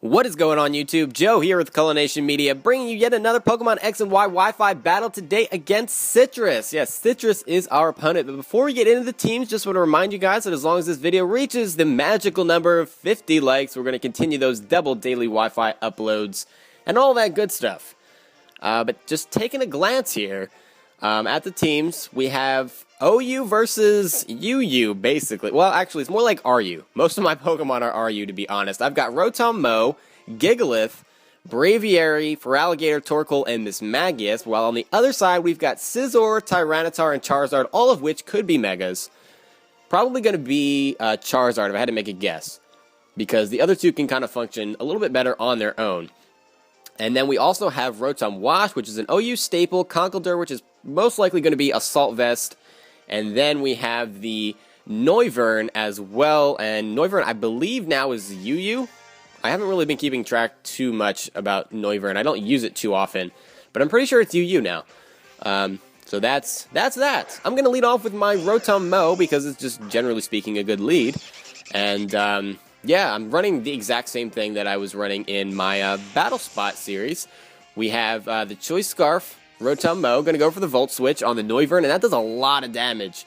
What is going on, YouTube? Joe here with Culination Media, bringing you yet another Pokemon X and Y Wi-Fi battle today against Citrus. Yes, Citrus is our opponent, but before we get into the teams, just want to remind you guys that as long as this video reaches the magical number of 50 likes, we're going to continue those double daily Wi-Fi uploads and all that good stuff. But just taking a glance here at the teams, we have OU versus UU, basically. Well, actually, it's more like RU. Most of my Pokemon are RU, to be honest. I've got Rotom Mow, Gigalith, Braviary, Feraligatr, Torkoal, and Mismagius, while on the other side, we've got Scizor, Tyranitar, and Charizard, all of which could be Megas. Probably going to be Charizard, if I had to make a guess, because the other two can kind of function a little bit better on their own. And then we also have Rotom Wash, which is an OU staple, Conkeldurr, which is most likely going to be Assault Vest, and then we have the Noivern as well, and Noivern I believe now is UU. I haven't really been keeping track too much about Noivern. I don't use it too often, but I'm pretty sure it's UU now. So that's that. I'm going to lead off with my Rotom Mow because it's just generally speaking a good lead. And yeah, I'm running the exact same thing that I was running in my Battle Spot series. We have the Choice Scarf, Rotom Mow, going to go for the Volt Switch on the Noivern, and that does a lot of damage.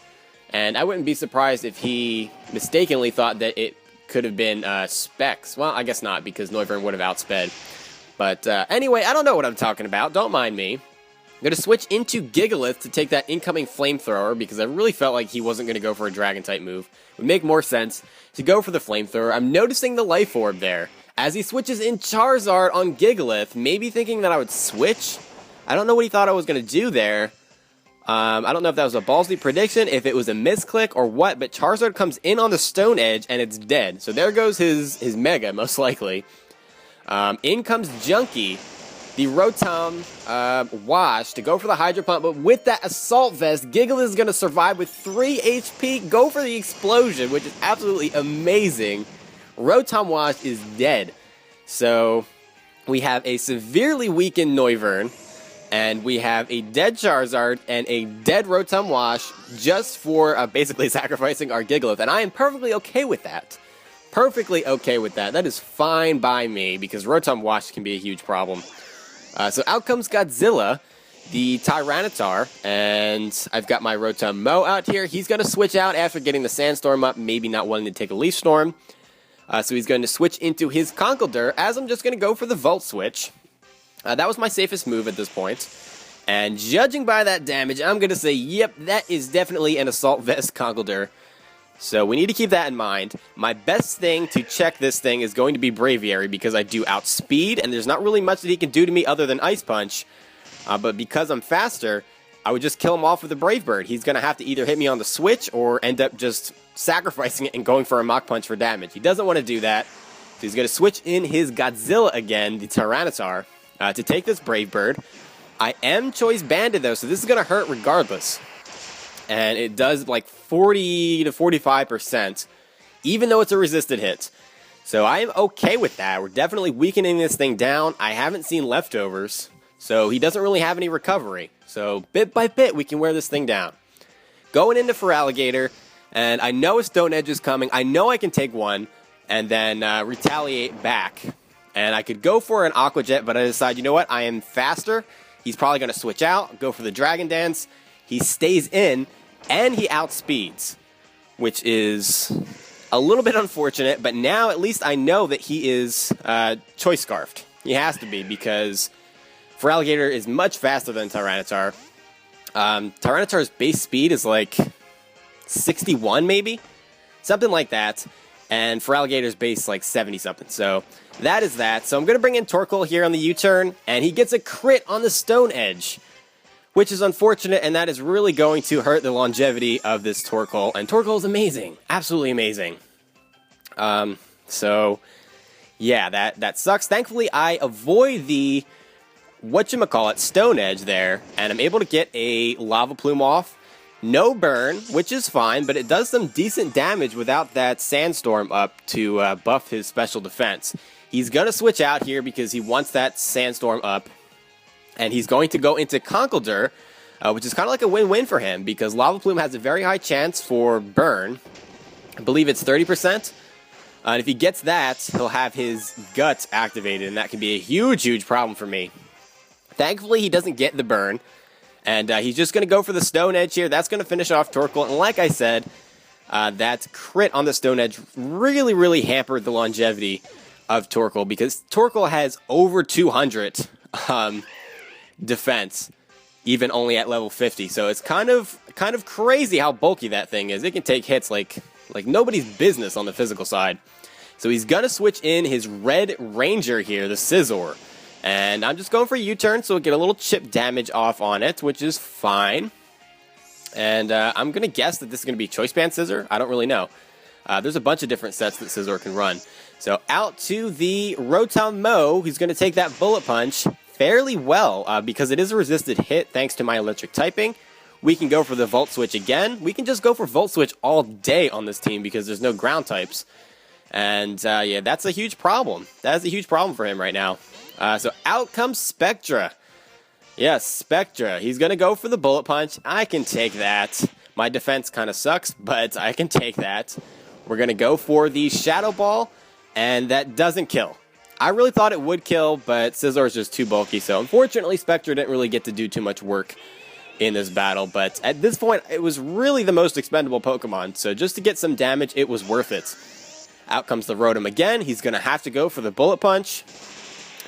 And I wouldn't be surprised if he mistakenly thought that it could have been Specs. Well, I guess not, because Noivern would have outsped. But anyway, I don't know what I'm talking about. Don't mind me. I'm going to switch into Gigalith to take that incoming Flamethrower, because I really felt like he wasn't going to go for a Dragon-type move. It would make more sense to go for the Flamethrower. I'm noticing the Life Orb there, as he switches in Charizard on Gigalith, maybe thinking that I would switch. I don't know what he thought I was going to do there. I don't know if that was a ballsy prediction, if it was a misclick or what, but Charizard comes in on the Stone Edge and it's dead. So there goes his Mega, most likely. In comes Junkie, the Rotom Wash to go for the Hydro Pump, but with that Assault Vest, Gigalith is going to survive with 3 HP, go for the Explosion, which is absolutely amazing. Rotom Wash is dead. So we have a severely weakened Noivern, and we have a dead Charizard and a dead Rotom Wash just for basically sacrificing our Gigalith. And I am perfectly okay with that. Perfectly okay with that. That is fine by me, because Rotom Wash can be a huge problem. So out comes Godzilla, the Tyranitar, and I've got my Rotom Mow out here. He's going to switch out after getting the Sandstorm up, maybe not wanting to take a Leaf Storm. So he's going to switch into his Conkeldurr, as I'm just going to go for the Volt Switch. That was my safest move at this point. And judging by that damage, I'm going to say, yep, that is definitely an Assault Vest Conkeldurr. So we need to keep that in mind. My best thing to check this thing is going to be Braviary, because I do outspeed, and there's not really much that he can do to me other than Ice Punch. But because I'm faster, I would just kill him off with a Brave Bird. He's going to have to either hit me on the switch or end up just sacrificing it and going for a Mach Punch for damage. He doesn't want to do that. So he's going to switch in his Godzilla again, the Tyranitar, to take this Brave Bird. I am Choice Banded, though, so this is going to hurt regardless. And it does like 40 to 45%, even though it's a resisted hit. So I am okay with that. We're definitely weakening this thing down. I haven't seen leftovers, so he doesn't really have any recovery. So bit by bit, we can wear this thing down. Going into Feraligatr, and I know a Stone Edge is coming. I know I can take one and then retaliate back. And I could go for an Aqua Jet, but I decide, you know what, I am faster. He's probably going to switch out, go for the Dragon Dance. He stays in, and he outspeeds, which is a little bit unfortunate, but now at least I know that he is Choice Scarfed. He has to be, because Feraligatr is much faster than Tyranitar. Tyranitar's base speed is like 61, maybe? Something like that. And Feraligatr's base like 70-something. So that is that. So I'm going to bring in Torkoal here on the U-turn, and he gets a crit on the Stone Edge, which is unfortunate, and that is really going to hurt the longevity of this Torkoal. And Torkoal is amazing. Absolutely amazing. So, yeah, that sucks. Thankfully, I avoid the, Stone Edge there, and I'm able to get a Lava Plume off. No burn, which is fine, but it does some decent damage without that Sandstorm up to buff his special defense. He's going to switch out here because he wants that Sandstorm up, and he's going to go into Conkeldurr, which is kind of like a win-win for him, because Lava Plume has a very high chance for burn. I believe it's 30%. And if he gets that, he'll have his guts activated, and that can be a huge, huge problem for me. Thankfully, he doesn't get the burn, and he's just going to go for the Stone Edge here. That's going to finish off Torkoal, and like I said, that crit on the Stone Edge really, really hampered the longevity of Torkoal, because Torkoal has over 200 defense, even only at level 50. So it's kind of crazy how bulky that thing is. It can take hits like nobody's business on the physical side. So he's going to switch in his Red Ranger here, the Scizor. And I'm just going for a U-turn, so we'll get a little chip damage off on it, which is fine. And I'm going to guess that this is going to be Choice Band Scizor. I don't really know. There's a bunch of different sets that Scizor can run. So out to the Rotom Mow. He's going to take that Bullet Punch fairly well, because it is a resisted hit thanks to my electric typing. We can go for the Volt Switch again. We can just go for Volt Switch all day on this team because there's no ground types. And yeah, that's a huge problem. That is a huge problem for him right now. So out comes Spectra. Yes, Spectra. He's going to go for the Bullet Punch. I can take that. My defense kind of sucks, but I can take that. We're going to go for the Shadow Ball, and that doesn't kill. I really thought it would kill, but Scizor is just too bulky, so unfortunately Spectra didn't really get to do too much work in this battle, but at this point, it was really the most expendable Pokemon, so just to get some damage, it was worth it. Out comes the Rotom again. He's going to have to go for the Bullet Punch,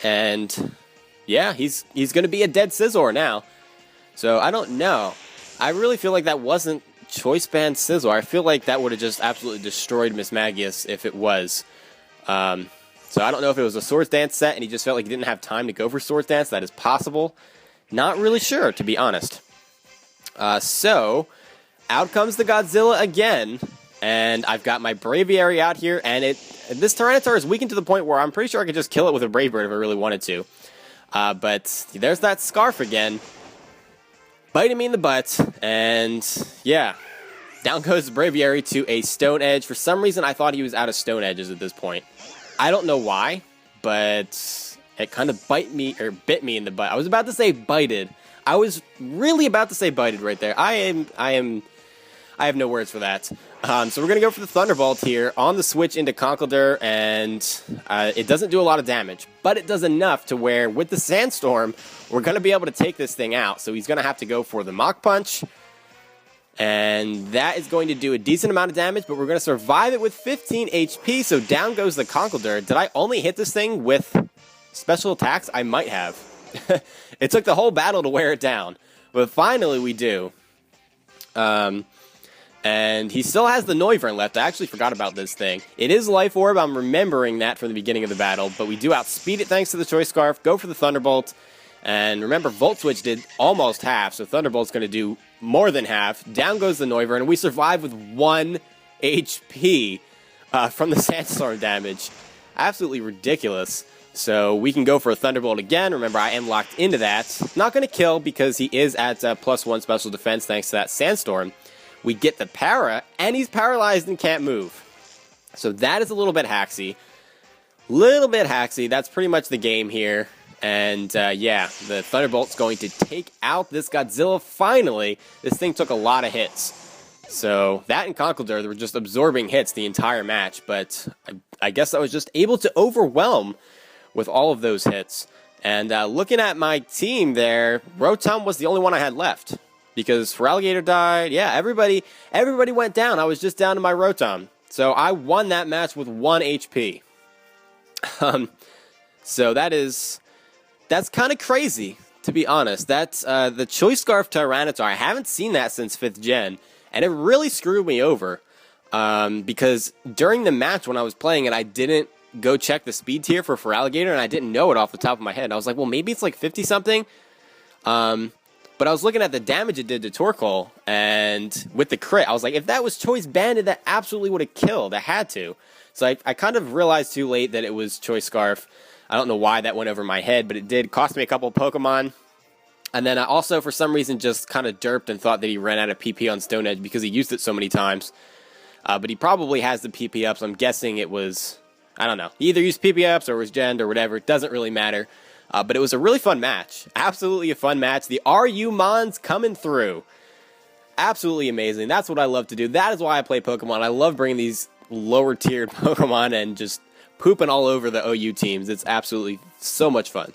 and yeah, he's going to be a dead Scizor now. So I don't know. I really feel like that wasn't Choice Band Scizor. I feel like that would have just absolutely destroyed Mismagius if it was. So I don't know if it was a Swords Dance set and he just felt like he didn't have time to go for Swords Dance. That is possible. Not really sure, to be honest. So out comes the Godzilla again. And I've got my Braviary out here. And this Tyranitar is weakened to the point where I'm pretty sure I could just kill it with a Brave Bird if I really wanted to. But there's that Scarf again, biting me in the butt. And yeah, down goes Braviary to a Stone Edge. For some reason, I thought he was out of Stone Edges at this point. I don't know why, but it kind of bit me in the butt. I was about to say bited. I was really about to say bited right there. I have no words for that. So we're going to go for the Thunderbolt here on the switch into Conkeldurr, and it doesn't do a lot of damage, but it does enough to where with the Sandstorm, we're going to be able to take this thing out. So he's going to have to go for the Mach Punch, and that is going to do a decent amount of damage, but we're going to survive it with 15 HP, so down goes the Conkeldurr. Did I only hit this thing with special attacks? I might have. It took the whole battle to wear it down, but finally we do. And he still has the Noivern left. I actually forgot about this thing. It is Life Orb. I'm remembering that from the beginning of the battle, but we do outspeed it thanks to the Choice Scarf. Go for the Thunderbolt. And remember, Volt Switch did almost half, so Thunderbolt's going to do more than half. Down goes the Noivern, and we survive with 1 HP from the Sandstorm damage. Absolutely ridiculous. So we can go for a Thunderbolt again. Remember, I am locked into that. Not going to kill because he is at +1 special defense thanks to that Sandstorm. We get the Para, and he's paralyzed and can't move. So that is a little bit hacksy. That's pretty much the game here. And yeah, the Thunderbolt's going to take out this Godzilla finally. This thing took a lot of hits. So that and Conkeldurr, they were just absorbing hits the entire match. But I guess I was just able to overwhelm with all of those hits. And looking at my team there, Rotom was the only one I had left. Because Feraligatr died. Yeah, everybody went down. I was just down to my Rotom. So I won that match with 1 HP. So that's kind of crazy, to be honest. That's the Choice Scarf Tyranitar. I haven't seen that since 5th gen, and it really screwed me over. Because during the match when I was playing it, I didn't go check the speed tier for Feraligatr, and I didn't know it off the top of my head. I was like, well, maybe it's like 50-something. But I was looking at the damage it did to Torkoal, and with the crit, I was like, if that was Choice Banded, that absolutely would have killed. I had to. So I kind of realized too late that it was Choice Scarf. I don't know why that went over my head, but it did cost me a couple of Pokemon. And then I also, for some reason, just kind of derped and thought that he ran out of PP on Stone Edge because he used it so many times. But he probably has the PP up, so I'm guessing it was, I don't know. He either used PP ups or was gemmed or whatever. It doesn't really matter. But it was a really fun match. Absolutely a fun match. The RU Mons coming through. Absolutely amazing. That's what I love to do. That is why I play Pokemon. I love bringing these lower tiered Pokemon and just pooping all over the OU teams. It's absolutely so much fun.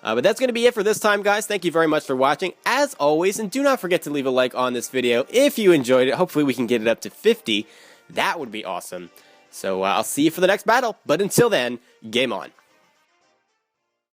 But that's going to be it for this time, guys. Thank you very much for watching, as always, and do not forget to leave a like on this video if you enjoyed it. Hopefully we can get it up to 50. That would be awesome. So I'll see you for the next battle, but until then, game on.